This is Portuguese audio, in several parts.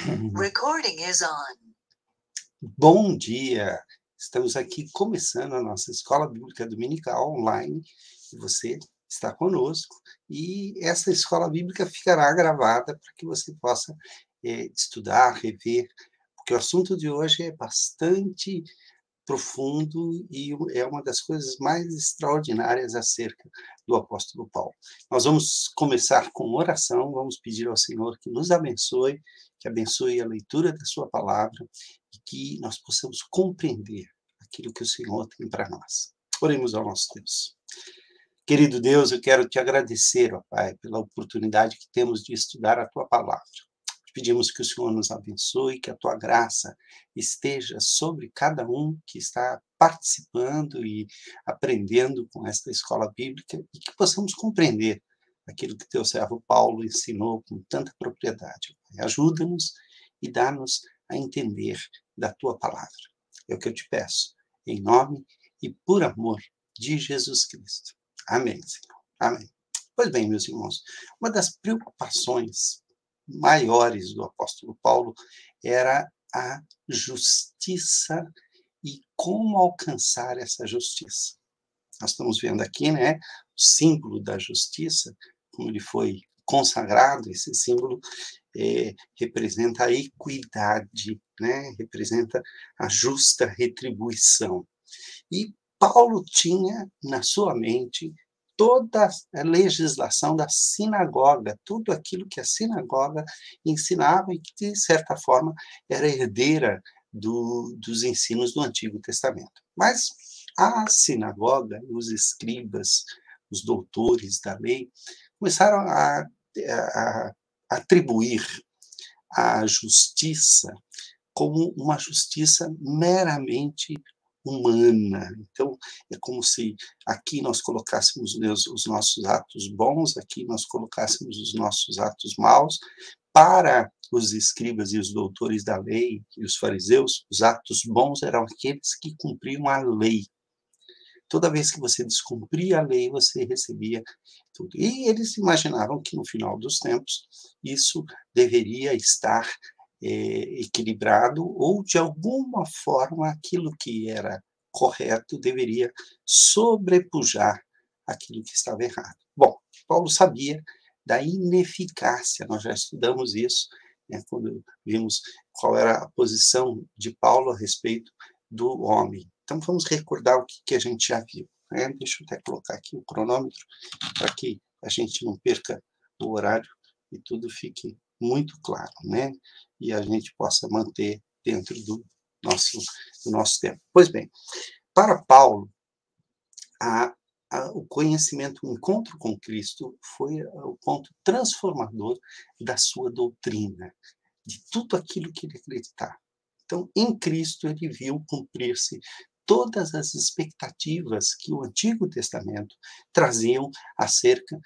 Recording is on. Bom dia! Estamos aqui começando a nossa Escola Bíblica Dominical online. E você está conosco. E essa Escola Bíblica ficará gravada para que você possa estudar, rever, porque o assunto de hoje é bastante profundo e é uma das coisas mais extraordinárias acerca do apóstolo Paulo. Nós vamos começar com oração, vamos pedir ao Senhor que nos abençoe, que abençoe a leitura da sua palavra e que nós possamos compreender aquilo que o Senhor tem para nós. Oremos ao nosso Deus. Querido Deus, eu quero te agradecer, ó Pai, pela oportunidade que temos de estudar a tua palavra. Pedimos que o Senhor nos abençoe, que a tua graça esteja sobre cada um que está participando e aprendendo com esta escola bíblica e que possamos compreender aquilo que teu servo Paulo ensinou com tanta propriedade. Ajuda-nos e dá-nos a entender da tua palavra. É o que eu te peço, em nome e por amor de Jesus Cristo. Amém, Senhor. Amém. Pois bem, meus irmãos, uma das preocupações maiores do apóstolo Paulo era a justiça e como alcançar essa justiça. Nós estamos vendo aqui, né, o símbolo da justiça, como ele foi consagrado, esse símbolo representa a equidade, né, representa a justa retribuição. E Paulo tinha na sua mente toda a legislação da sinagoga, tudo aquilo que a sinagoga ensinava e que, de certa forma, era herdeira dos ensinos do Antigo Testamento. Mas a sinagoga, os escribas, os doutores da lei, começaram a atribuir a justiça como uma justiça meramente humana. Então, é como se aqui nós colocássemos os nossos atos bons, aqui nós colocássemos os nossos atos maus. Para os escribas e os doutores da lei e os fariseus, os atos bons eram aqueles que cumpriam a lei. Toda vez que você descumpria a lei, você recebia tudo. E eles imaginavam que, no final dos tempos, isso deveria estar equilibrado, ou de alguma forma aquilo que era correto deveria sobrepujar aquilo que estava errado. Bom, Paulo sabia da ineficácia, nós já estudamos isso, né, quando vimos qual era a posição de Paulo a respeito do homem. Então vamos recordar o que a gente já viu, né? Deixa eu até colocar aqui o cronômetro para que a gente não perca o horário e tudo fique muito claro, né? E a gente possa manter dentro do nosso tempo. Pois bem, para Paulo, o conhecimento, o encontro com Cristo foi o ponto transformador da sua doutrina, de tudo aquilo que ele acreditava. Então, em Cristo, ele viu cumprir-se todas as expectativas que o Antigo Testamento traziam acerca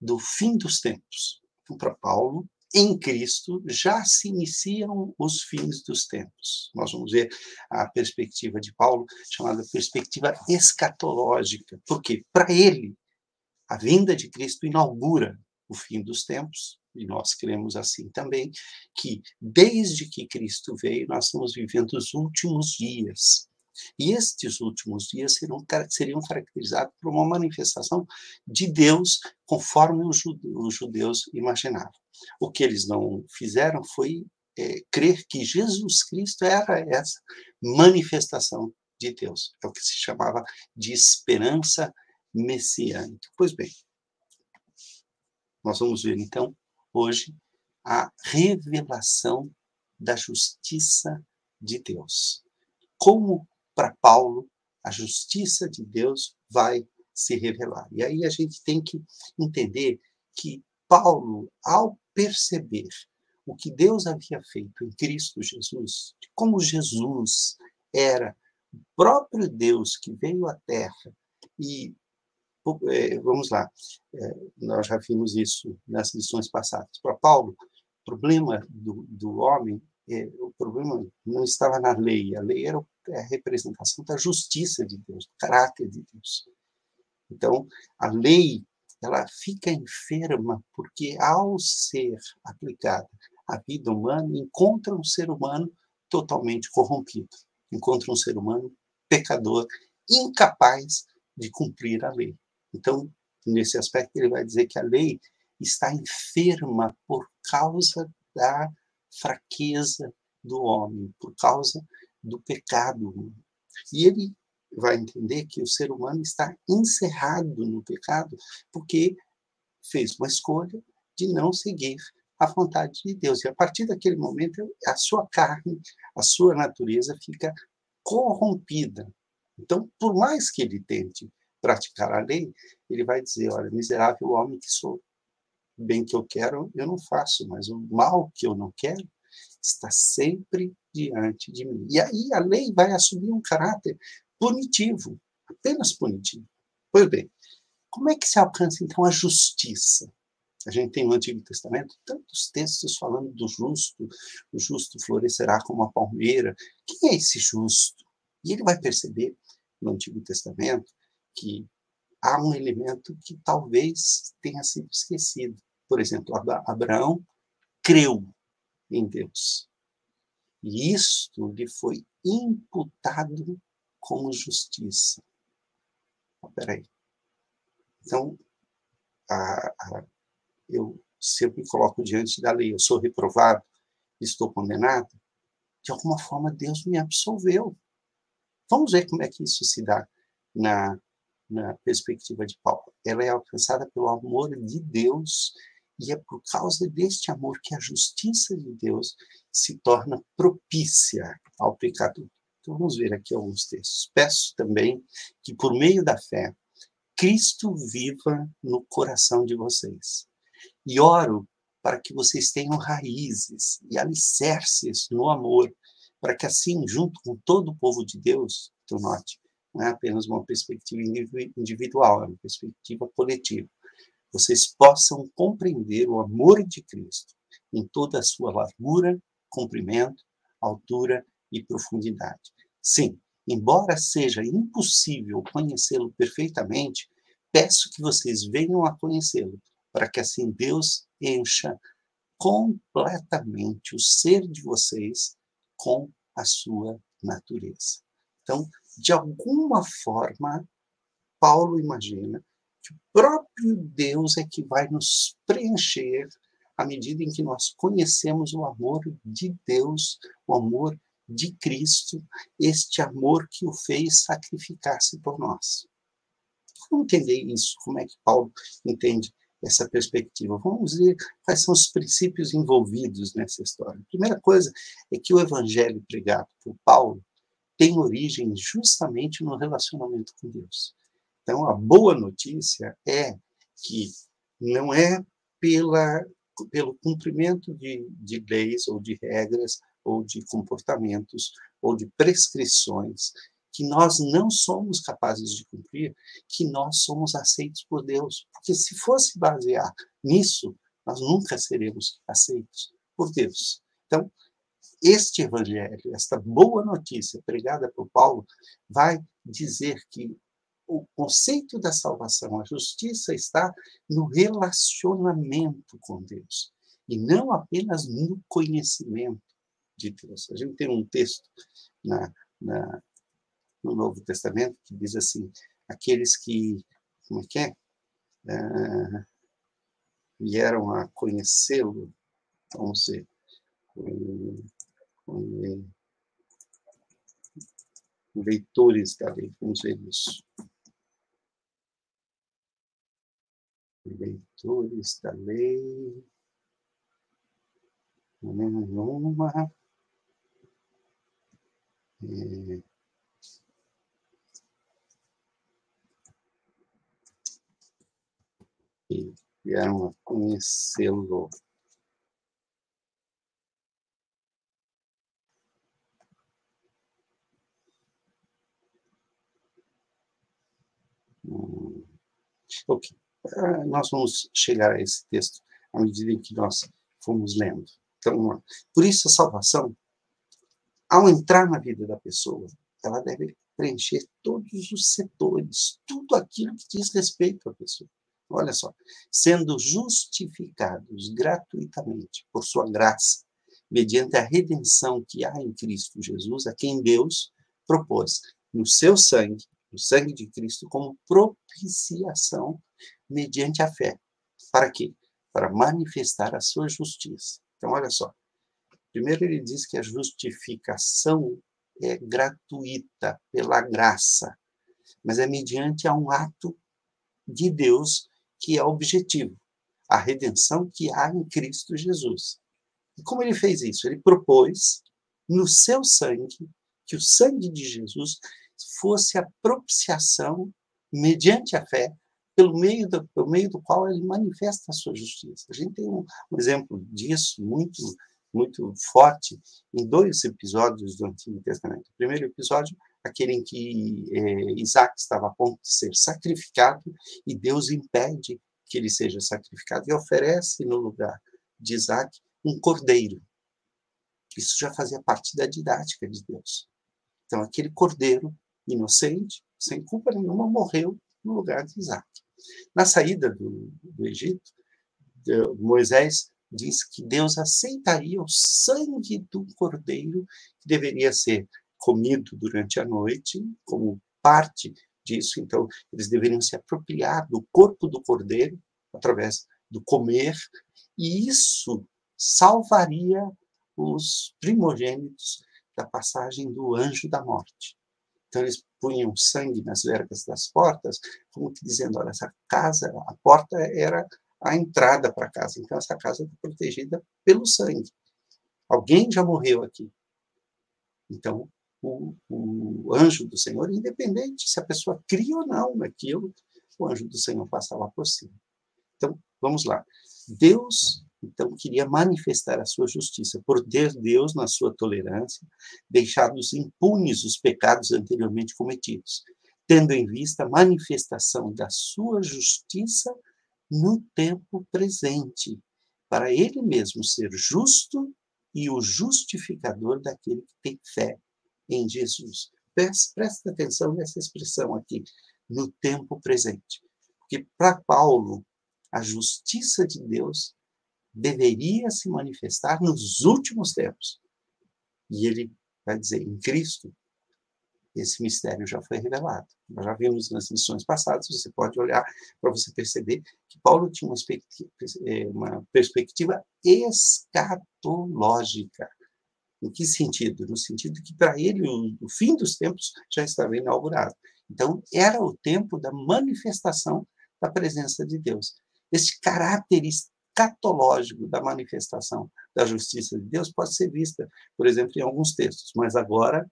do fim dos tempos. Então, para Paulo, em Cristo já se iniciam os fins dos tempos. Nós vamos ver a perspectiva de Paulo, chamada perspectiva escatológica, porque, para ele, a vinda de Cristo inaugura o fim dos tempos, e nós cremos assim também, que desde que Cristo veio, nós estamos vivendo os últimos dias. E estes últimos dias seriam caracterizados por uma manifestação de Deus conforme os judeus imaginavam. O que eles não fizeram foi crer que Jesus Cristo era essa manifestação de Deus. É o que se chamava de esperança messiânica. Pois bem, nós vamos ver então hoje a revelação da justiça de Deus. Como para Paulo a justiça de Deus vai se revelar. E aí a gente tem que entender que Paulo, ao perceber o que Deus havia feito em Cristo Jesus, como Jesus era o próprio Deus que veio à Terra e vamos lá, nós já vimos isso nas lições passadas. Para Paulo, o problema do homem, o problema não estava na lei. A lei era a representação da justiça de Deus, do caráter de Deus. Então, a lei, ela fica enferma porque, ao ser aplicada a vida humana, encontra um ser humano totalmente corrompido. Encontra um ser humano pecador, incapaz de cumprir a lei. Então, nesse aspecto, ele vai dizer que a lei está enferma por causa da fraqueza do homem, por causa do pecado. E ele vai entender que o ser humano está encerrado no pecado porque fez uma escolha de não seguir a vontade de Deus. E a partir daquele momento, a sua carne, a sua natureza fica corrompida. Então, por mais que ele tente praticar a lei, ele vai dizer, olha, miserável homem que sou, o bem que eu quero, eu não faço, mas o mal que eu não quero está sempre diante de mim. E aí a lei vai assumir um caráter punitivo, apenas punitivo. Pois bem, como é que se alcança, então, a justiça? A gente tem no Antigo Testamento tantos textos falando do justo, o justo florescerá como a palmeira. Quem é esse justo? E ele vai perceber no Antigo Testamento que há um elemento que talvez tenha sido esquecido. Por exemplo, Abraão creu em Deus. E isto lhe foi imputado como justiça. Espera aí. Então, se eu me coloco diante da lei, eu sou reprovado, estou condenado, de alguma forma Deus me absolveu. Vamos ver como é que isso se dá na perspectiva de Paulo. Ela é alcançada pelo amor de Deus, e é por causa deste amor que a justiça de Deus se torna propícia ao pecador. Então vamos ver aqui alguns textos. Peço também que, por meio da fé, Cristo viva no coração de vocês. E oro para que vocês tenham raízes e alicerces no amor, para que assim, junto com todo o povo de Deus, então note, não é apenas uma perspectiva individual, é uma perspectiva coletiva, vocês possam compreender o amor de Cristo em toda a sua largura, comprimento, altura e profundidade. Sim, embora seja impossível conhecê-lo perfeitamente, peço que vocês venham a conhecê-lo, para que assim Deus encha completamente o ser de vocês com a sua natureza. Então, de alguma forma, Paulo imagina que o próprio Deus é que vai nos preencher à medida em que nós conhecemos o amor de Deus, o amor de Cristo, este amor que o fez sacrificar-se por nós. Vamos entender isso, como é que Paulo entende essa perspectiva. Vamos ver quais são os princípios envolvidos nessa história. A primeira coisa é que o evangelho pregado por Paulo tem origem justamente no relacionamento com Deus. Então, a boa notícia é que não é pelo cumprimento de leis ou de regras ou de comportamentos ou de prescrições que nós não somos capazes de cumprir, que nós somos aceitos por Deus. Porque se fosse basear nisso, nós nunca seremos aceitos por Deus. Então, este evangelho, esta boa notícia pregada por Paulo, vai dizer que o conceito da salvação, a justiça, está no relacionamento com Deus, e não apenas no conhecimento de Deus. A gente tem um texto no Novo Testamento que diz assim, aqueles que, como é que é? Vieram a conhecê-lo, vamos ver, leitores da lei, vamos ver isso. Leitores da lei. E vieram a conhecê-lo. Ok. Nós vamos chegar a esse texto à medida em que nós fomos lendo. Então, por isso a salvação, ao entrar na vida da pessoa, ela deve preencher todos os setores, tudo aquilo que diz respeito à pessoa. Olha só, sendo justificados gratuitamente por sua graça, mediante a redenção que há em Cristo Jesus, a quem Deus propôs no seu sangue, no sangue de Cristo, como propiciação mediante a fé. Para quê? Para manifestar a sua justiça. Então, olha só. Primeiro ele diz que a justificação é gratuita, pela graça, mas é mediante a um ato de Deus que é objetivo, a redenção que há em Cristo Jesus. E como ele fez isso? Ele propôs no seu sangue, que o sangue de Jesus fosse a propiciação, mediante a fé, pelo meio do qual ele manifesta a sua justiça. A gente tem um exemplo disso muito forte em 2 episódios do Antigo Testamento. O primeiro episódio, aquele em que Isaac estava a ponto de ser sacrificado e Deus impede que ele seja sacrificado e oferece no lugar de Isaac um cordeiro. Isso já fazia parte da didática de Deus. Então, aquele cordeiro inocente, sem culpa nenhuma, morreu no lugar de Isaac. Na saída do Egito, Moisés diz que Deus aceitaria o sangue do cordeiro, que deveria ser comido durante a noite, como parte disso. Então, eles deveriam se apropriar do corpo do cordeiro, através do comer, e isso salvaria os primogênitos da passagem do anjo da morte. Então, eles punham sangue nas vergas das portas, como que dizendo, olha, essa casa, a porta era a entrada para a casa. Então, essa casa está protegida pelo sangue. Alguém já morreu aqui. Então, o anjo do Senhor, independente se a pessoa cria ou não naquilo, o anjo do Senhor passava por cima. Então, vamos lá. Deus, então, queria manifestar a sua justiça, por Deus, na sua tolerância, deixados impunes os pecados anteriormente cometidos, tendo em vista a manifestação da sua justiça no tempo presente, para ele mesmo ser justo e o justificador daquele que tem fé em Jesus. Presta atenção nessa expressão aqui, no tempo presente. Porque para Paulo, a justiça de Deus deveria se manifestar nos últimos tempos. E ele vai dizer, em Cristo, esse mistério já foi revelado. Nós já vimos nas lições passadas, você pode olhar para você perceber que Paulo tinha uma perspectiva escatológica. Em que sentido? No sentido que, para ele, o fim dos tempos já estava inaugurado. Então, era o tempo da manifestação da presença de Deus. Esse caráter escatológico da manifestação da justiça de Deus pode ser vista, por exemplo, em alguns textos, mas agora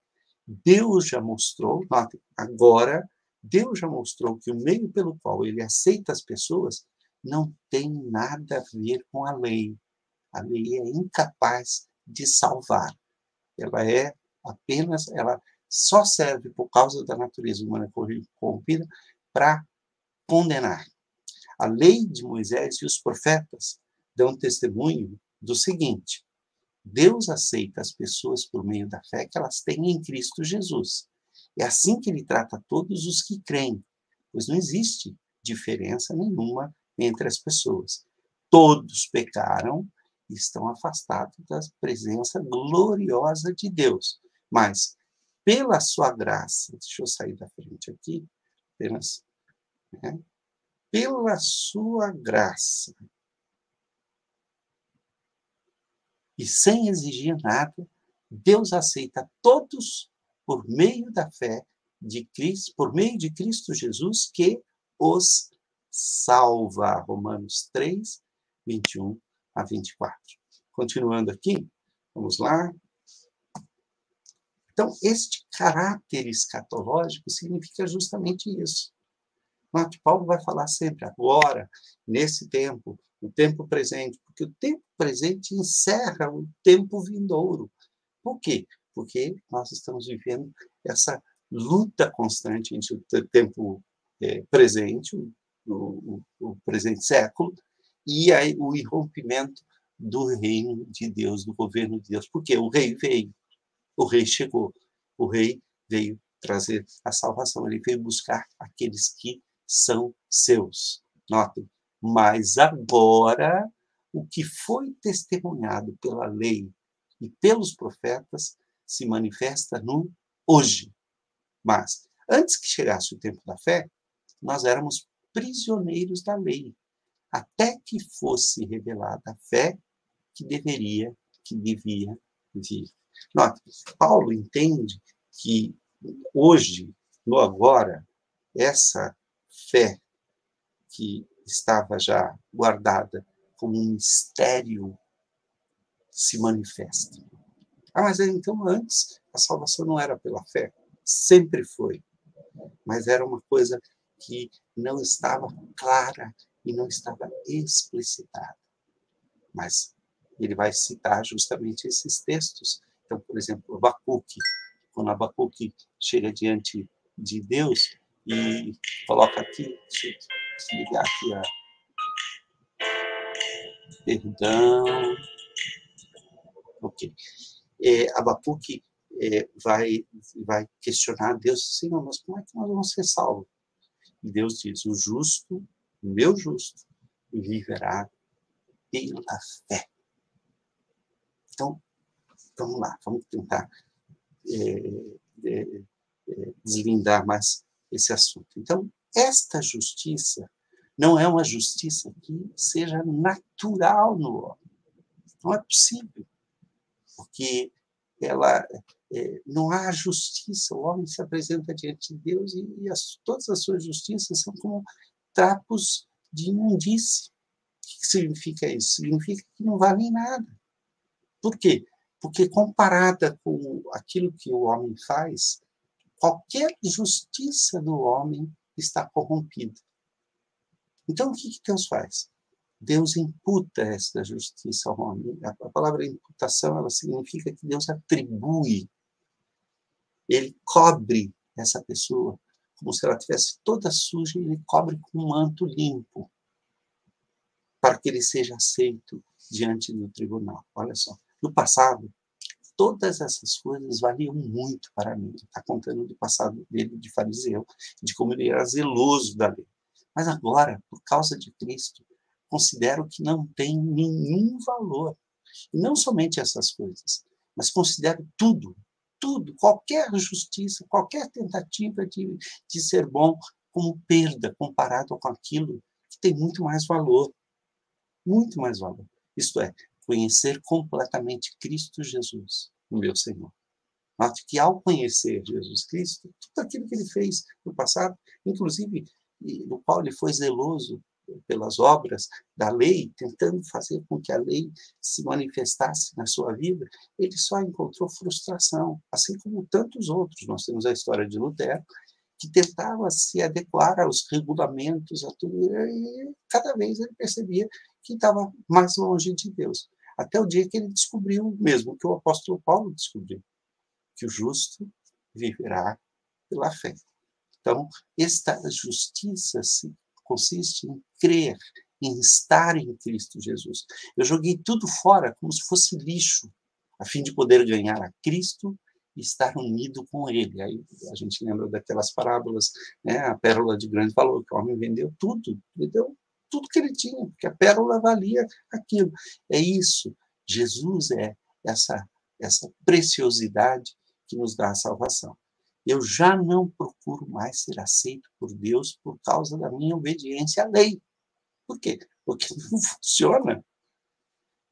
Deus já mostrou, note, agora Deus já mostrou que o meio pelo qual ele aceita as pessoas não tem nada a ver com a lei. A lei é incapaz de salvar. Ela só serve por causa da natureza humana corrompida para condenar. A lei de Moisés e os profetas dão testemunho do seguinte: Deus aceita as pessoas por meio da fé que elas têm em Cristo Jesus. É assim que ele trata todos os que creem, pois não existe diferença nenhuma entre as pessoas. Todos pecaram e estão afastados da presença gloriosa de Deus. Mas, pela sua graça, deixa eu sair da frente aqui, apenas, né? Pela sua graça, e sem exigir nada, Deus aceita todos por meio da fé de Cristo, por meio de Cristo Jesus, que os salva. Romanos 3, 21 a 24. Continuando aqui, vamos lá. Então, este caráter escatológico significa justamente isso. Paulo vai falar sempre agora, nesse tempo, o tempo presente, porque o tempo presente encerra o tempo vindouro. Por quê? Porque nós estamos vivendo essa luta constante entre o tempo presente, o presente século, e aí, o irrompimento do reino de Deus, do governo de Deus. Porque o rei veio, o rei chegou, o rei veio trazer a salvação, ele veio buscar aqueles que são seus. Notem, mas agora o que foi testemunhado pela lei e pelos profetas se manifesta no hoje. Mas, antes que chegasse o tempo da fé, nós éramos prisioneiros da lei, até que fosse revelada a fé que devia vir. Note, Paulo entende que hoje, no agora, essa fé que estava já guardada como um mistério se manifesta. Mas então antes a salvação não era pela fé, sempre foi, mas era uma coisa que não estava clara e não estava explicitada. Mas ele vai citar justamente esses textos. Então, por exemplo, Abacuque, quando Abacuque chega diante de Deus e coloca aqui, deixa eu desligar aqui perdão, ok. Abacuque vai questionar Deus, Senhor, mas como é que nós vamos ser salvos? E Deus diz, o justo, o meu justo, viverá pela fé. Então, vamos lá, vamos tentar deslindar mais esse assunto. Então, esta justiça não é uma justiça que seja natural no homem. Não é possível, porque não há justiça. O homem se apresenta diante de Deus e todas as suas justiças são como trapos de imundície. O que significa isso? Significa que não valem nada. Por quê? Porque comparada com aquilo que o homem faz, qualquer justiça do homem está corrompida. Então, o que Deus faz? Deus imputa essa justiça ao homem. A palavra imputação, ela significa que Deus atribui, ele cobre essa pessoa, como se ela estivesse toda suja, e ele cobre com um manto limpo, para que ele seja aceito diante do tribunal. Olha só, no passado, todas essas coisas valiam muito para mim. Está contando do passado dele de fariseu, de como ele era zeloso da lei. Mas agora, por causa de Cristo, considero que não tem nenhum valor. E não somente essas coisas, mas considero tudo, qualquer justiça, qualquer tentativa de ser bom, como perda comparado com aquilo que tem muito mais valor. Muito mais valor. Isto é, conhecer completamente Cristo Jesus, o meu Senhor. Note que ao conhecer Jesus Cristo, tudo aquilo que ele fez no passado, inclusive no qual ele foi zeloso pelas obras da lei, tentando fazer com que a lei se manifestasse na sua vida, ele só encontrou frustração, assim como tantos outros. Nós temos a história de Lutero, que tentava se adequar aos regulamentos, a tudo, e cada vez ele percebia que estava mais longe de Deus. Até o dia que ele descobriu, mesmo que o apóstolo Paulo descobriu, que o justo viverá pela fé. Então, esta justiça consiste em crer, em estar em Cristo Jesus. Eu joguei tudo fora como se fosse lixo, a fim de poder ganhar a Cristo e estar unido com Ele. Aí a gente lembra daquelas parábolas, né? A pérola de grande valor, que o homem vendeu tudo que ele tinha, porque a pérola valia aquilo. É isso. Jesus é essa preciosidade que nos dá a salvação. Eu já não procuro mais ser aceito por Deus por causa da minha obediência à lei. Por quê? Porque não funciona.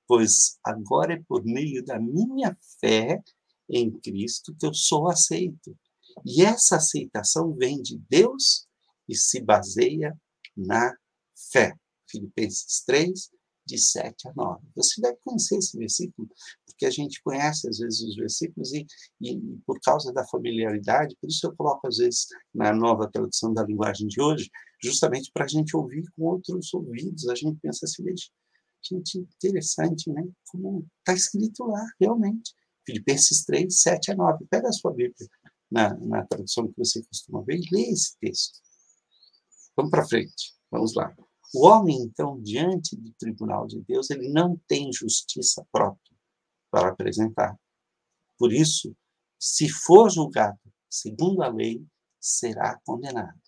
Pois agora é por meio da minha fé em Cristo que eu sou aceito. E essa aceitação vem de Deus e se baseia na fé. Filipenses 3, de 7 a 9. Você deve conhecer esse versículo, porque a gente conhece, às vezes, os versículos e por causa da familiaridade, por isso eu coloco, às vezes, na nova tradução da linguagem de hoje, justamente para a gente ouvir com outros ouvidos. A gente pensa assim, gente, interessante, né? Como está escrito lá, realmente. Filipenses 3, 7 a 9. Pega a sua Bíblia na tradução que você costuma ver e lê esse texto. Vamos para frente, vamos lá. O homem, então, diante do tribunal de Deus, ele não tem justiça própria para apresentar. Por isso, se for julgado segundo a lei, será condenado.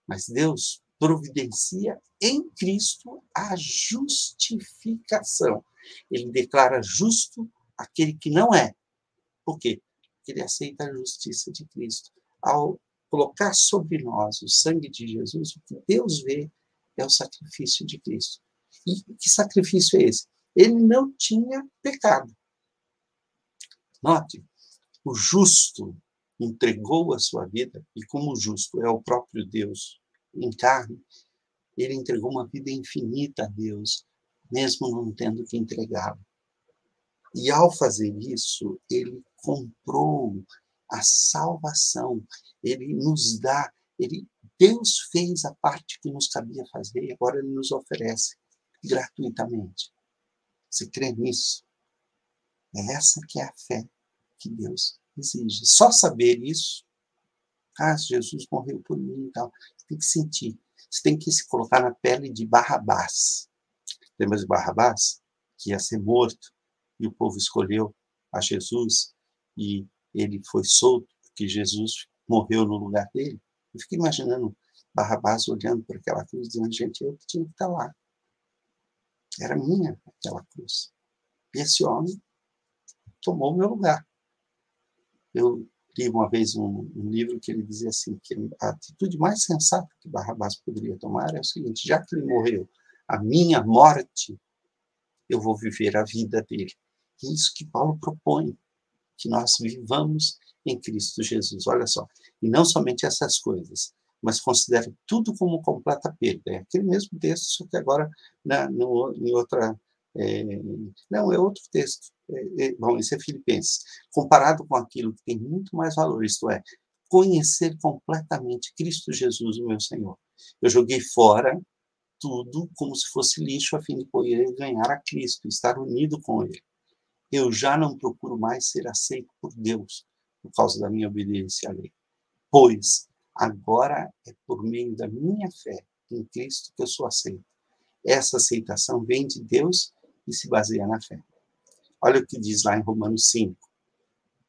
Mas Deus providencia em Cristo a justificação. Ele declara justo aquele que não é. Por quê? Porque ele aceita a justiça de Cristo. Ao colocar sobre nós o sangue de Jesus, o que Deus vê é o sacrifício de Cristo. E que sacrifício é esse? Ele não tinha pecado. Note, o justo entregou a sua vida, e como o justo é o próprio Deus em carne, ele entregou uma vida infinita a Deus, mesmo não tendo que entregá-lo. E ao fazer isso, ele comprou a salvação. Ele nos dá, Deus fez a parte que nos cabia fazer e agora ele nos oferece gratuitamente. Você crê nisso? É essa que é a fé que Deus exige. Só saber isso, Jesus morreu por mim e tal. Você tem que sentir. Você tem que se colocar na pele de Barrabás. Lembra de Barrabás? Que ia ser morto. E o povo escolheu a Jesus. E ele foi solto, porque Jesus morreu no lugar dele. Eu fiquei imaginando Barrabás olhando para aquela cruz, dizendo, gente, eu que tinha que estar lá. Era minha aquela cruz. E esse homem tomou o meu lugar. Eu li uma vez um livro que ele dizia assim, que a atitude mais sensata que Barrabás poderia tomar é o seguinte, já que ele morreu a minha morte, eu vou viver a vida dele. E é isso que Paulo propõe, que nós vivamos em Cristo Jesus. Olha só, e não somente essas coisas, mas considere tudo como completa perda. É aquele mesmo texto, só que agora em outra... não, é outro texto. Bom, esse é Filipenses. Comparado com aquilo que tem muito mais valor, isto é, conhecer completamente Cristo Jesus, o meu Senhor. Eu joguei fora tudo como se fosse lixo, a fim de poder ganhar a Cristo, estar unido com Ele. Eu já não procuro mais ser aceito por Deus, por causa da minha obediência à lei. Pois, agora é por meio da minha fé em Cristo que eu sou aceito. Essa aceitação vem de Deus e se baseia na fé. Olha o que diz lá em Romanos 5.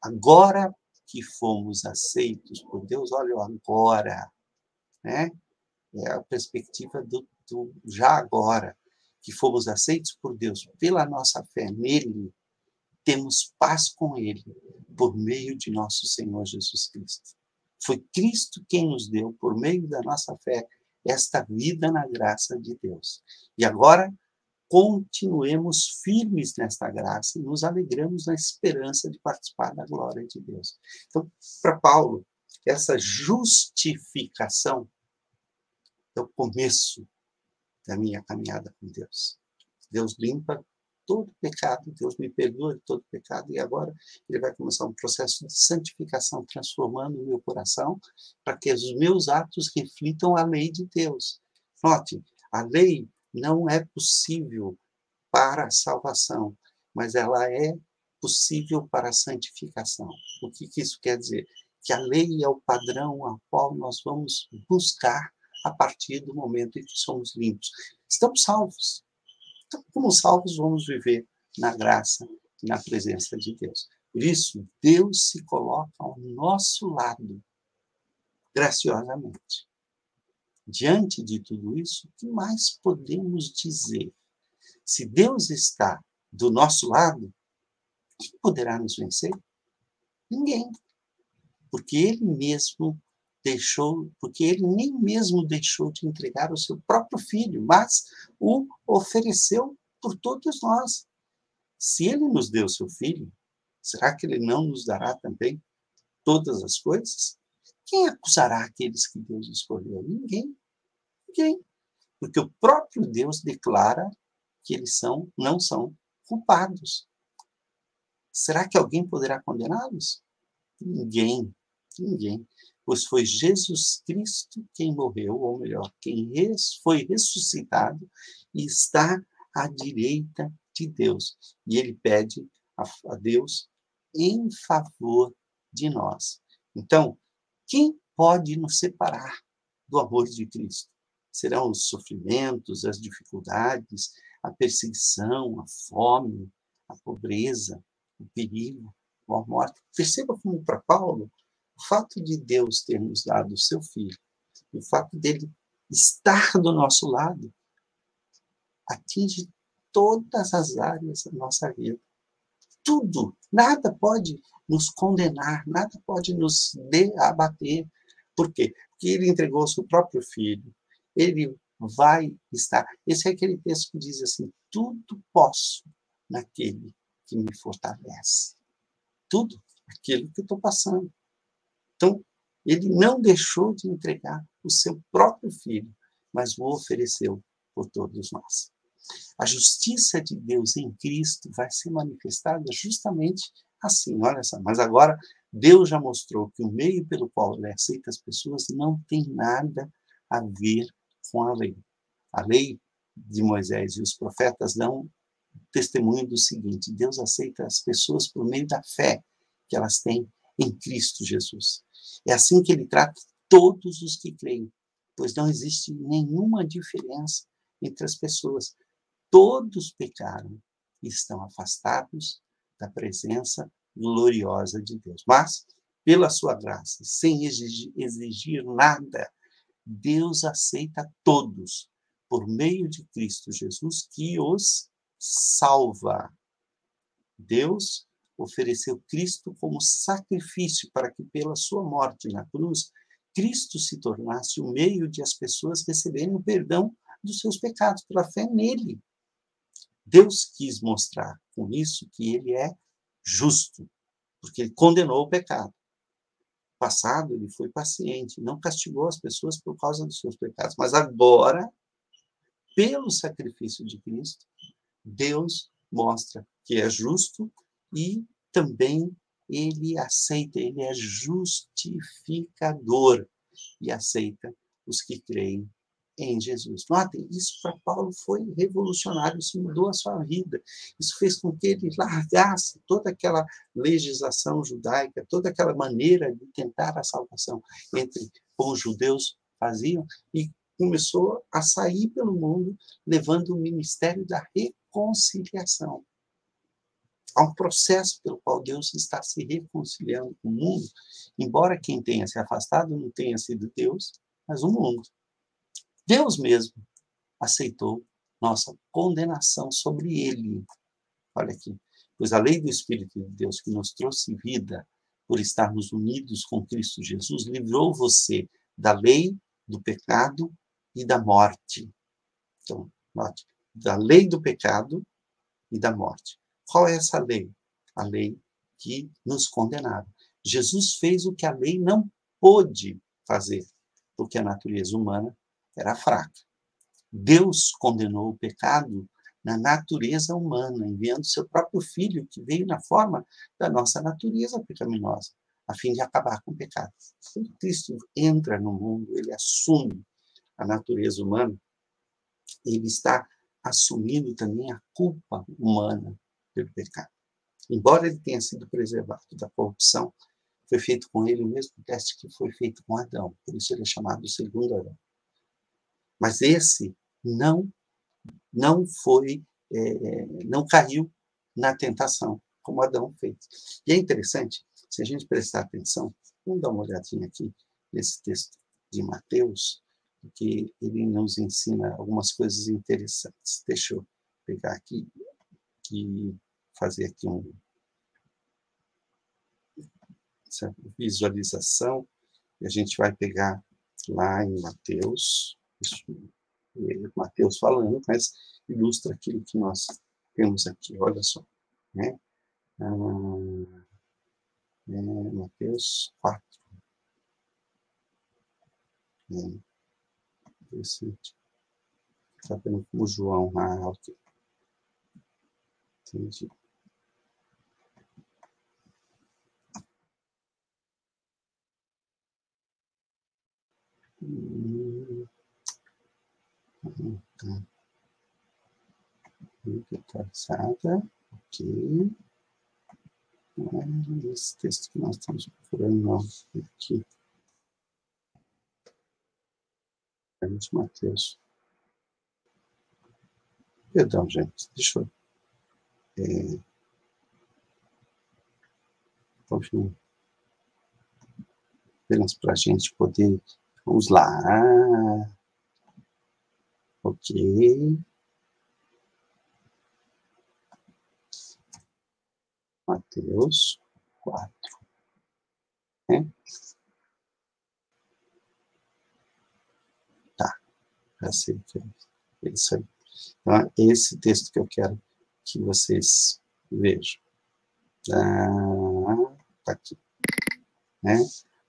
Agora que fomos aceitos por Deus, olha o agora, né? É a perspectiva do já agora, que fomos aceitos por Deus pela nossa fé nele, temos paz com ele, por meio de nosso Senhor Jesus Cristo. Foi Cristo quem nos deu, por meio da nossa fé, esta vida na graça de Deus. E agora, continuemos firmes nesta graça e nos alegramos na esperança de participar da glória de Deus. Então, para Paulo, essa justificação é o começo da minha caminhada com Deus. Deus limpa todo pecado, Deus me perdoa de todo pecado, e agora ele vai começar um processo de santificação, transformando o meu coração, para que os meus atos reflitam a lei de Deus. Note, a lei não é possível para a salvação, mas ela é possível para a santificação. O que isso quer dizer? Que a lei é o padrão a qual nós vamos buscar a partir do momento em que somos limpos. Estamos salvos. Então, como salvos, vamos viver na graça e na presença de Deus. Por isso, Deus se coloca ao nosso lado, graciosamente. Diante de tudo isso, o que mais podemos dizer? Se Deus está do nosso lado, quem poderá nos vencer? Ninguém. Porque ele nem mesmo deixou de entregar o seu próprio filho, mas o ofereceu por todos nós. Se ele nos deu seu filho, será que ele não nos dará também todas as coisas? Quem acusará aqueles que Deus escolheu? Ninguém. Ninguém. Porque o próprio Deus declara que eles não são culpados. Será que alguém poderá condená-los? Ninguém. Ninguém. Pois foi Jesus Cristo quem morreu, ou melhor, quem foi ressuscitado e está à direita de Deus. E ele pede a Deus em favor de nós. Então, quem pode nos separar do amor de Cristo? Serão os sofrimentos, as dificuldades, a perseguição, a fome, a pobreza, o perigo, a morte. Perceba como, para Paulo, o fato de Deus ter nos dado o seu Filho, o fato dele estar do nosso lado, atinge todas as áreas da nossa vida. Tudo, nada pode nos condenar, nada pode nos abater. Por quê? Porque ele entregou o seu próprio filho. Ele vai estar. Esse é aquele texto que diz assim: tudo posso naquele que me fortalece. Tudo aquilo que eu estou passando. Então, ele não deixou de entregar o seu próprio filho, mas o ofereceu por todos nós. A justiça de Deus em Cristo vai ser manifestada justamente assim, olha só. Mas agora, Deus já mostrou que o meio pelo qual ele aceita as pessoas não tem nada a ver com a lei. A lei de Moisés e os profetas dão testemunho do seguinte: Deus aceita as pessoas por meio da fé que elas têm em Cristo Jesus. É assim que ele trata todos os que creem, pois não existe nenhuma diferença entre as pessoas. Todos pecaram e estão afastados da presença gloriosa de Deus. Mas, pela sua graça, sem exigir nada, Deus aceita todos por meio de Cristo Jesus, que os salva. Deus ofereceu Cristo como sacrifício para que, pela sua morte na cruz, Cristo se tornasse o meio de as pessoas receberem o perdão dos seus pecados, pela fé nele. Deus quis mostrar com isso que ele é justo, porque ele condenou o pecado. No passado, ele foi paciente, não castigou as pessoas por causa dos seus pecados. Mas agora, pelo sacrifício de Cristo, Deus mostra que é justo e também ele aceita, ele é justificador e aceita os que creem em Jesus. Notem, isso para Paulo foi revolucionário, isso mudou a sua vida. Isso fez com que ele largasse toda aquela legislação judaica, toda aquela maneira de tentar a salvação entre os judeus faziam e começou a sair pelo mundo levando o ministério da reconciliação. Há um processo pelo qual Deus está se reconciliando com o mundo, embora quem tenha se afastado não tenha sido Deus, mas o mundo. Deus mesmo aceitou nossa condenação sobre ele. Olha aqui. Pois a lei do Espírito de Deus que nos trouxe vida, por estarmos unidos com Cristo Jesus, livrou você da lei, do pecado e da morte. Então, note, da lei do pecado e da morte. Qual é essa lei? A lei que nos condenava. Jesus fez o que a lei não pôde fazer, porque a natureza humana era fraca. Deus condenou o pecado na natureza humana, enviando seu próprio Filho, que veio na forma da nossa natureza pecaminosa, a fim de acabar com o pecado. Quando Cristo entra no mundo, ele assume a natureza humana, ele está assumindo também a culpa humana pelo pecado. Embora ele tenha sido preservado da corrupção, foi feito com ele o mesmo teste que foi feito com Adão, por isso ele é chamado de segundo Adão. Mas esse não foi, não caiu na tentação, como Adão fez. E é interessante, se a gente prestar atenção, vamos dar uma olhadinha aqui nesse texto de Mateus, porque ele nos ensina algumas coisas interessantes. Deixa eu pegar aqui e fazer aqui essa visualização, e a gente vai pegar lá em Mateus, Mateus falando, mas ilustra aquilo que nós temos aqui, olha só, né? Mateus 4. Interessante. Está vendo como João. Ok. Entendi. Tá. Digitalizada. Ok. Não é esse texto que nós estamos procurando, não. Aqui. De Mateus. Perdão, gente. Deixa eu. Apenas para a gente poder. Vamos lá. Ok. Mateus 4. Né? Tá, já sei que é isso aí. Então, é esse texto que eu quero que vocês vejam. Tá aqui. Né?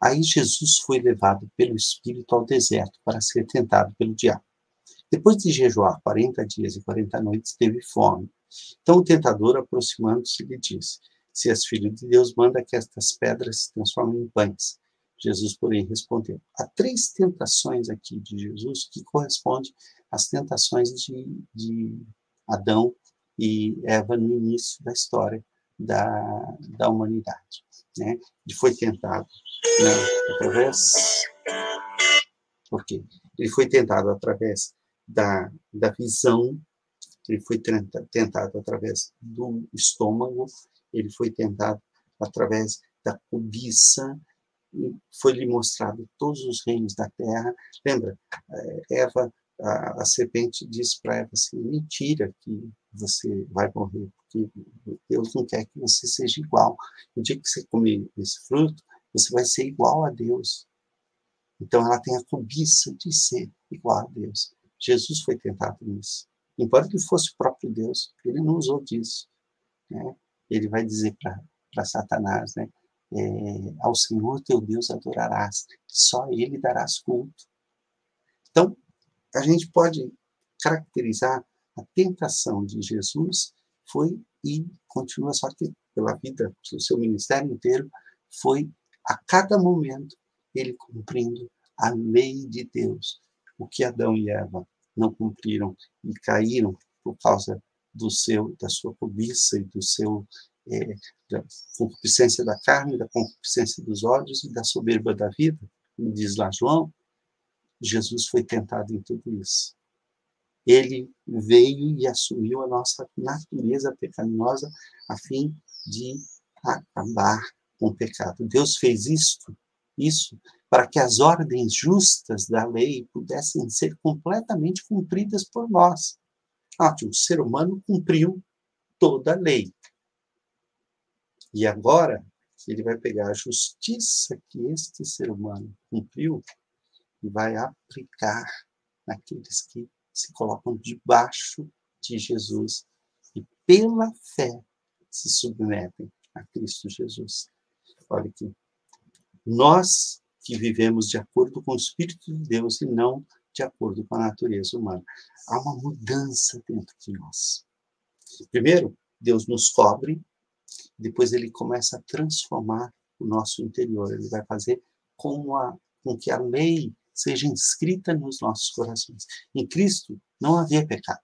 Aí Jesus foi levado pelo Espírito ao deserto para ser tentado pelo diabo. Depois de jejuar 40 dias e 40 noites, teve fome. Então o tentador, aproximando-se, lhe disse: Se és filho de Deus, manda que estas pedras se transformem em pães. Jesus, porém, respondeu. Há 3 tentações aqui de Jesus que correspondem às tentações de Adão e Eva no início da história da humanidade. Né? Ele foi tentado, né, através... Por quê? Ele foi tentado através da visão, ele foi tentado através do estômago, ele foi tentado através da cobiça, foi-lhe mostrado todos os reinos da terra. Lembra, Eva, a serpente disse para Eva assim, mentira que você vai morrer, porque Deus não quer que você seja igual. No dia que você comer esse fruto, você vai ser igual a Deus. Então, ela tem a cobiça de ser igual a Deus. Jesus foi tentado nisso. Embora ele fosse o próprio Deus, ele não usou disso. Né? Ele vai dizer para Satanás, né? Ao Senhor teu Deus adorarás, e só ele darás culto. Então, a gente pode caracterizar a tentação de Jesus foi e continua, só que pela vida, pelo seu ministério inteiro, foi a cada momento ele cumprindo a lei de Deus. O que Adão e Eva não cumpriram e caíram por causa da sua cobiça e da concupiscência da carne, da concupiscência dos olhos e da soberba da vida, como diz lá João, Jesus foi tentado em tudo isso. Ele veio e assumiu a nossa natureza pecaminosa a fim de acabar com o pecado. Deus fez isso para que as ordens justas da lei pudessem ser completamente cumpridas por nós. O ser humano cumpriu toda a lei. E agora, ele vai pegar a justiça que este ser humano cumpriu e vai aplicar naqueles que se colocam debaixo de Jesus e pela fé se submetem a Cristo Jesus. Olha aqui. Nós que vivemos de acordo com o Espírito de Deus e não de acordo com a natureza humana. Há uma mudança dentro de nós. Primeiro, Deus nos cobre, depois ele começa a transformar o nosso interior. Ele vai fazer com que a lei seja inscrita nos nossos corações. Em Cristo não havia pecado,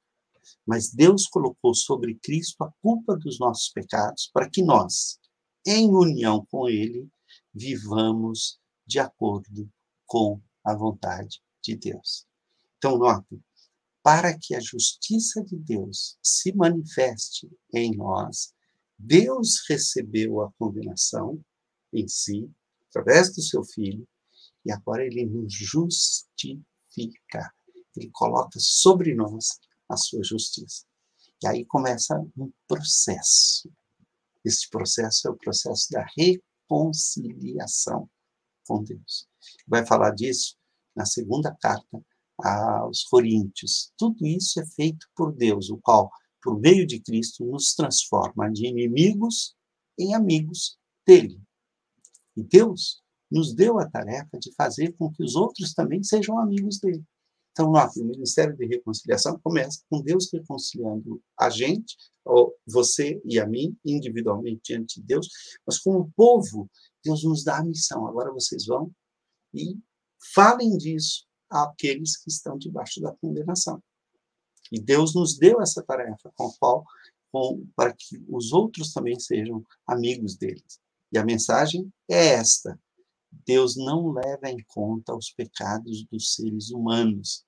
mas Deus colocou sobre Cristo a culpa dos nossos pecados para que nós, em união com Ele, vivamos de acordo com a vontade de Deus. Então, notem, para que a justiça de Deus se manifeste em nós, Deus recebeu a condenação em si, através do seu Filho, e agora ele nos justifica. Ele coloca sobre nós a sua justiça. E aí começa um processo. Este processo é o processo da reconciliação com Deus. Vai falar disso na segunda carta aos Coríntios. Tudo isso é feito por Deus, o qual, por meio de Cristo, nos transforma de inimigos em amigos dele. E Deus nos deu a tarefa de fazer com que os outros também sejam amigos dele. Então, o Ministério de Reconciliação começa com Deus reconciliando a gente, ou você e a mim, individualmente diante de Deus, mas como povo, Deus nos dá a missão. Agora vocês vão e falem disso àqueles que estão debaixo da condenação. E Deus nos deu essa tarefa, para que os outros também sejam amigos deles. E a mensagem é esta: Deus não leva em conta os pecados dos seres humanos.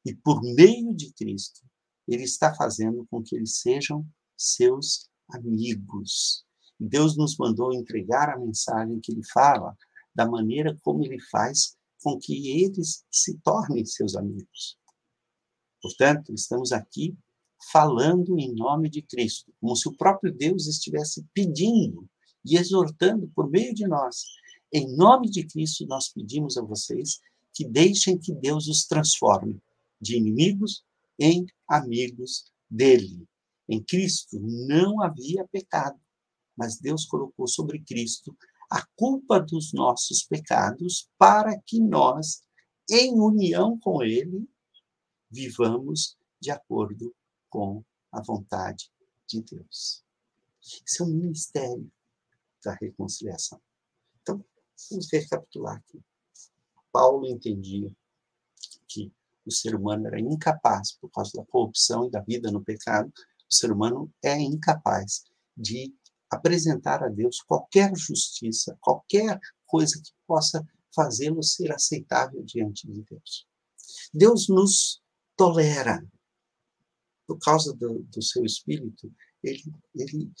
E por meio de Cristo, Ele está fazendo com que eles sejam seus amigos. Deus nos mandou entregar a mensagem que Ele fala da maneira como Ele faz com que eles se tornem seus amigos. Portanto, estamos aqui falando em nome de Cristo, como se o próprio Deus estivesse pedindo e exortando por meio de nós. Em nome de Cristo, nós pedimos a vocês que deixem que Deus os transforme de inimigos em amigos dele. Em Cristo não havia pecado, mas Deus colocou sobre Cristo a culpa dos nossos pecados para que nós, em união com ele, vivamos de acordo com a vontade de Deus. Esse é o ministério da reconciliação. Então, vamos recapitular aqui. Paulo entendia que o ser humano era incapaz, por causa da corrupção e da vida no pecado, o ser humano é incapaz de apresentar a Deus qualquer justiça, qualquer coisa que possa fazê-lo ser aceitável diante de Deus. Deus nos tolera. Por causa do seu espírito, ele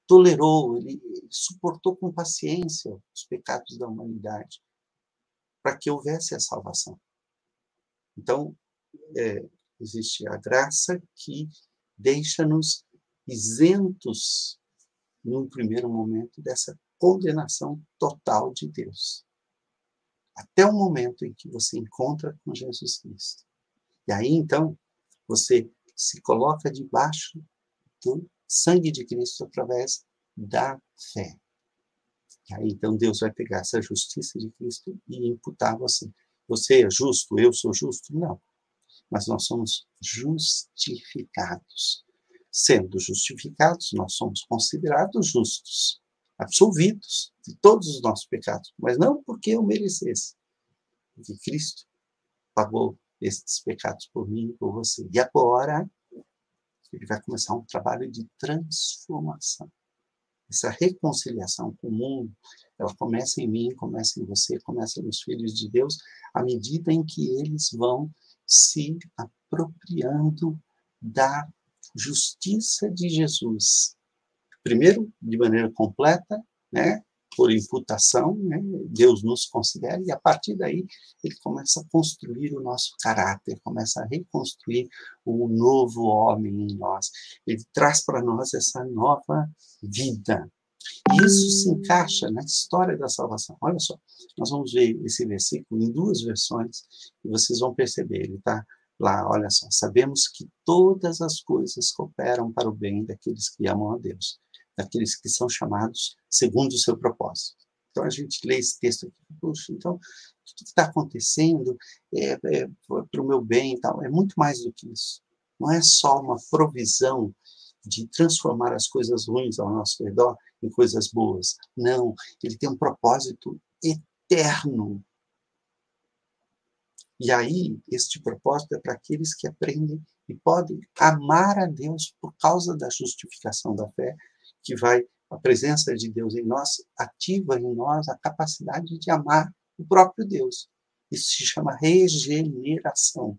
tolerou, ele suportou com paciência os pecados da humanidade, para que houvesse a salvação. Então, existe a graça que deixa-nos isentos, num primeiro momento, dessa condenação total de Deus. Até o momento em que você encontra com Jesus Cristo. E aí, então, você se coloca debaixo do sangue de Cristo através da fé. E aí, então, Deus vai pegar essa justiça de Cristo e imputar a você. Você é justo, eu sou justo? Não. Mas nós somos justificados. Sendo justificados, nós somos considerados justos, absolvidos de todos os nossos pecados. Mas não porque eu merecesse, porque Cristo pagou esses pecados por mim e por você. E agora, ele vai começar um trabalho de transformação. Essa reconciliação com o mundo, ela começa em mim, começa em você, começa nos filhos de Deus, à medida em que eles vão se apropriando da justiça de Jesus. Primeiro, de maneira completa, né? Por imputação, né? Deus nos considera, e a partir daí ele começa a construir o nosso caráter, começa a reconstruir o novo homem em nós. Ele traz para nós essa nova vida. E isso se encaixa na história da salvação. Olha só, nós vamos ver esse versículo em duas versões e vocês vão perceber, ele está lá, olha só, sabemos que todas as coisas cooperam para o bem daqueles que amam a Deus, daqueles que são chamados segundo o seu propósito. Então, a gente lê esse texto aqui, puxa, então, tudo que está acontecendo é para o meu bem e tal, é muito mais do que isso. Não é só uma provisão de transformar as coisas ruins ao nosso redor em coisas boas. Não, ele tem um propósito eterno. E aí, este propósito é para aqueles que aprendem e podem amar a Deus por causa da justificação da fé, que vai, a presença de Deus em nós, ativa em nós a capacidade de amar o próprio Deus. Isso se chama regeneração.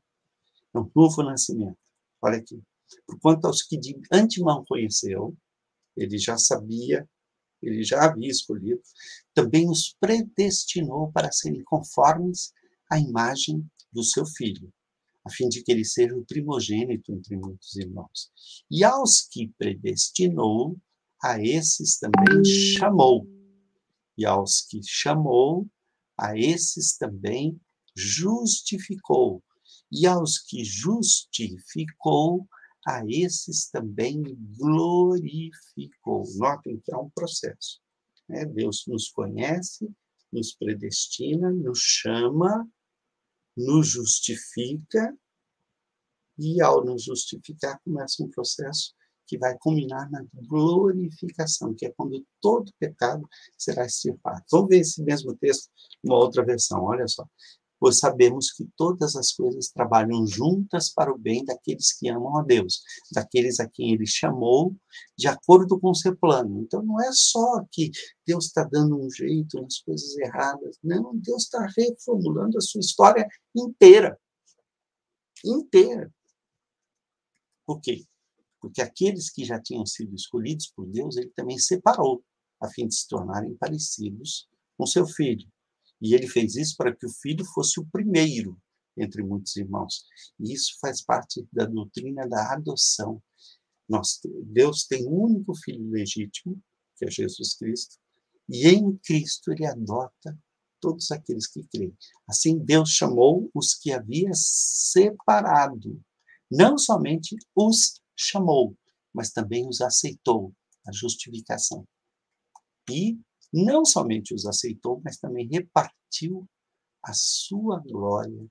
É um novo nascimento. Olha aqui. Porquanto aos que de antemão conheceu, ele já sabia, ele já havia escolhido, também os predestinou para serem conformes à imagem do seu filho, a fim de que ele seja o primogênito entre muitos irmãos. E aos que predestinou, a esses também chamou. E aos que chamou, a esses também justificou. E aos que justificou, a esses também glorificou. Notem que é um processo. Né? Deus nos conhece, nos predestina, nos chama, nos justifica, e ao nos justificar começa um processo que vai culminar na glorificação, que é quando todo pecado será extirpado. Vamos ver esse mesmo texto numa outra versão, olha só. Pois sabemos que todas as coisas trabalham juntas para o bem daqueles que amam a Deus, daqueles a quem ele chamou de acordo com o seu plano. Então, não é só que Deus está dando um jeito nas coisas erradas. Não, Deus está reformulando a sua história inteira. Inteira. Por quê? Porque aqueles que já tinham sido escolhidos por Deus, ele também separou, a fim de se tornarem parecidos com seu filho. E ele fez isso para que o filho fosse o primeiro entre muitos irmãos. E isso faz parte da doutrina da adoção. Deus tem um único filho legítimo, que é Jesus Cristo, e em Cristo ele adota todos aqueles que creem. Assim, Deus chamou os que havia separado. Não somente os chamou, mas também os aceitou, a justificação. E não somente os aceitou, mas também repartiu a sua glória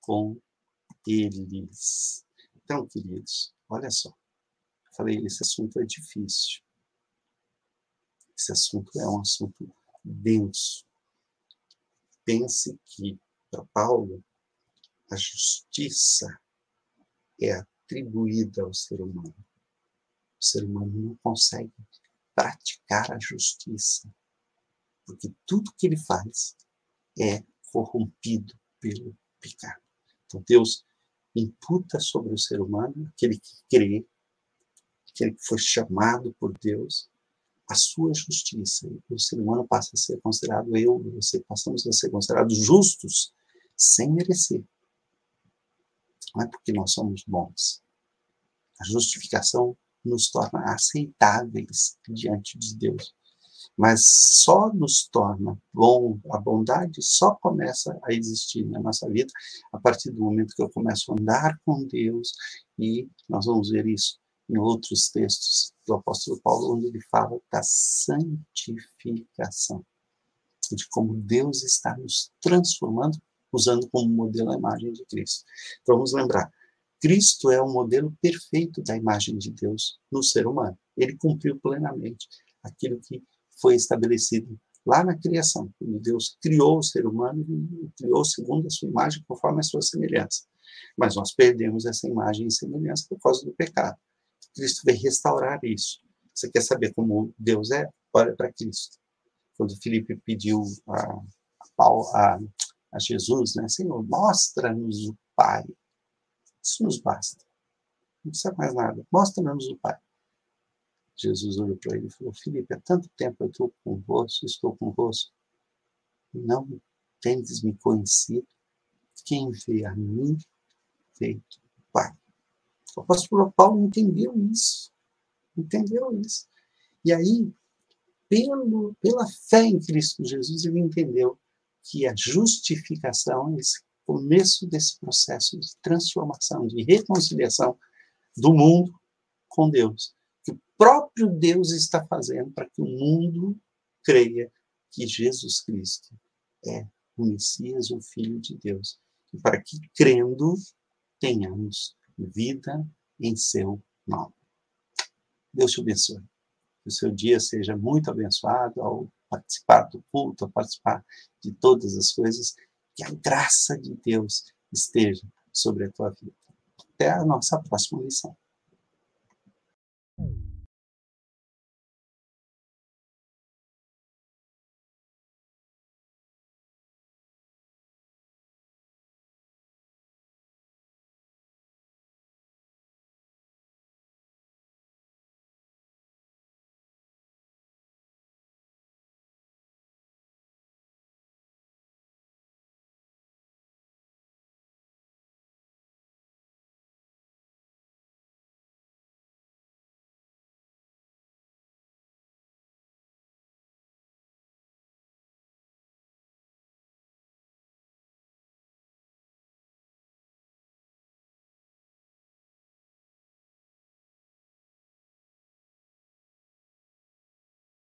com eles. Então, queridos, olha só. Eu falei, esse assunto é difícil. Esse assunto é um assunto denso. Pense que, para Paulo, a justiça é atribuída ao ser humano. O ser humano não consegue praticar a justiça, porque tudo que ele faz é corrompido pelo pecado. Então, Deus imputa sobre o ser humano, aquele que crê, aquele que foi chamado por Deus, a sua justiça. E o ser humano passa a ser considerado, eu e você passamos a ser considerados justos sem merecer. Não é porque nós somos bons. A justificação nos torna aceitáveis diante de Deus. Mas só nos torna bom, a bondade só começa a existir na nossa vida a partir do momento que eu começo a andar com Deus, e nós vamos ver isso em outros textos do apóstolo Paulo, onde ele fala da santificação, de como Deus está nos transformando, usando como modelo a imagem de Cristo. Então vamos lembrar, Cristo é o modelo perfeito da imagem de Deus no ser humano. Ele cumpriu plenamente aquilo que foi estabelecido lá na criação, quando Deus criou o ser humano e criou segundo a sua imagem, conforme a sua semelhança. Mas nós perdemos essa imagem e semelhança por causa do pecado. Cristo veio restaurar isso. Você quer saber como Deus é? Olha para Cristo. Quando Filipe pediu a Jesus, né? Senhor, mostra-nos o Pai. Isso nos basta. Não precisa mais nada. Mostra-nos o Pai. Jesus olhou para ele e falou, Filipe, há tanto tempo eu estou convosco, não tendes me conhecido, quem vê a mim, vê o Pai. O apóstolo Paulo entendeu isso. E aí, pela fé em Cristo Jesus, ele entendeu que a justificação, esse começo desse processo de transformação, de reconciliação do mundo com Deus, que o próprio Deus está fazendo para que o mundo creia que Jesus Cristo é o Messias, o Filho de Deus, e para que, crendo, tenhamos vida em seu nome. Deus te abençoe. Que o seu dia seja muito abençoado ao participar do culto, ao participar de todas as coisas, que a graça de Deus esteja sobre a tua vida. Até a nossa próxima lição.